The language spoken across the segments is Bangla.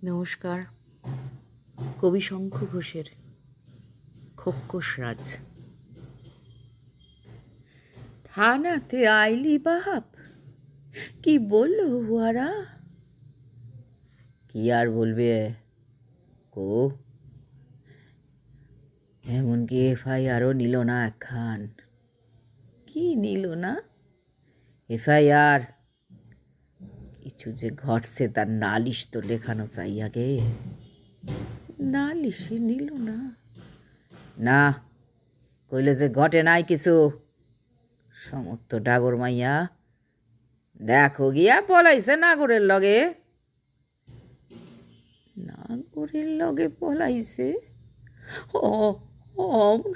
নমস্কার। কবি শঙ্কু ঘোষের খোক্কস রাজ। থানাতে আইলি বাপ, কি বললো হুয়ারা? কি আর বলবে, কো এমনকি এফআইআরও নিল না একখান। কি নিল না? এফআইআর কিছু যে ঘটছে তার নালিশ তো লেখানো চাই আগে। নালিশই নিল না। না, কইলে যে ঘটে নাই কিছু। সমস্ত ডাগর মাইয়া দেখো গিয়া পলাইছে নাগরের লগে। নাগরের লগে পলাইছে? ও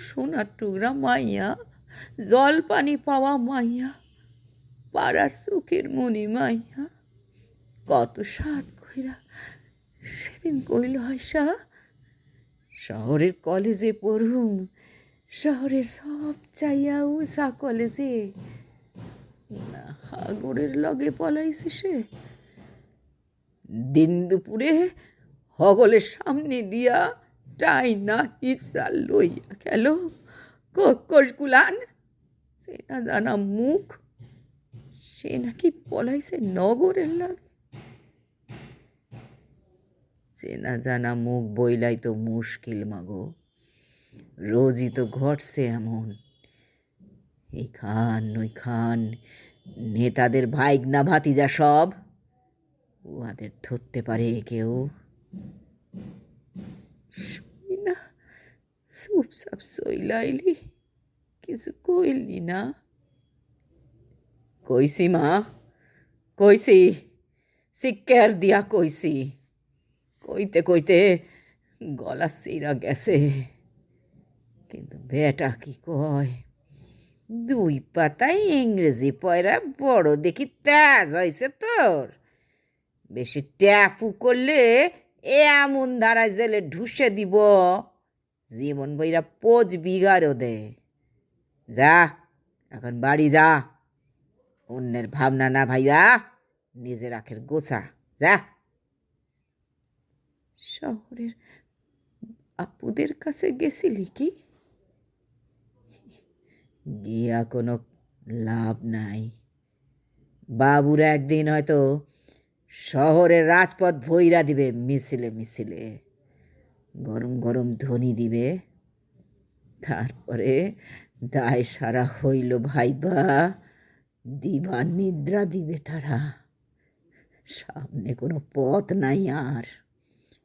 সোনার টুকরা মাইয়া, জল পানি পাওয়া মাইয়া, পাড়ার চোখের মনি মাইয়া, কত সাত কইরা সেদিন কইল হাসা শহরের কলেজে পড়ুম, শহরের সব চাইয়া উষা কলেজে। হাগরের লগে পলাইছে সে। দিন দুপুরে হগলের সামনে দিয়া টাইনা হিচড়া লইয়া গেল খোক্কস গুলান। সে না জানা মুখ, সে নাকি পলাইছে নগরের লাগে। সে না জানা মুখ বইলাই তো মুশকিল মাগো। রোজই তো ঘটছে এমন। এই খান ওই খান, নেতাদের ভাইগনা ভাতিজা সব, উহাদের ধরতে পারে কেউ? শুনি না, চুপচাপ সইলাইলি, কিছু কইলি না? কইছি মা, কইছি, চিৎকার দিয়া কইছি। কইতে কইতে গলা চিরা গেছে। কিন্তু বেটা কি কয়, দুই পাতায় ইংরেজি পয়রা বড় দেখি তেজ হয়েছে তোর। বেশি ট্যাপু করলে এমন ধারায় জেলে ঢুসে দিব, জীবন বইরা 5 বিঘারও দে। যা, এখন বাড়ি যা। অন্যের ভাবনা না ভাইয়া, নিজের আখের গোছা। যা। শহরের আপুদের কাছে গেছিলি কি? গিয়া কোনো লাভ নাই। বাবুরা একদিন হয়তো শহরের রাজপথ ভইরা দিবে মিছিলে মিছিলে, গরম গরম ধ্বনি দিবে। তারপরে দায় সারা হইল ভাইবা দিবা নিদ্রা দিবে তারা। সামনে কোনো পথ নাই আর।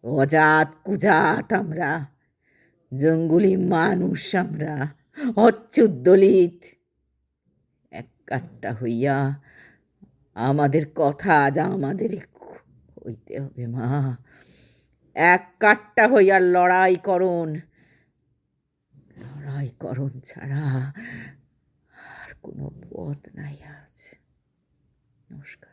অজাত কুজাত আমরা, জঙ্গলি মানুষ আমরা, অচ্যুত দলিত। এক কাট্টা হইয়া আমাদের কথা আজ আমাদের হইতে হবে মা। এক কাট্টা হইয়া লড়াই করণ ছাড়া আর কোনো পথ নাই আজ। নমস্কার।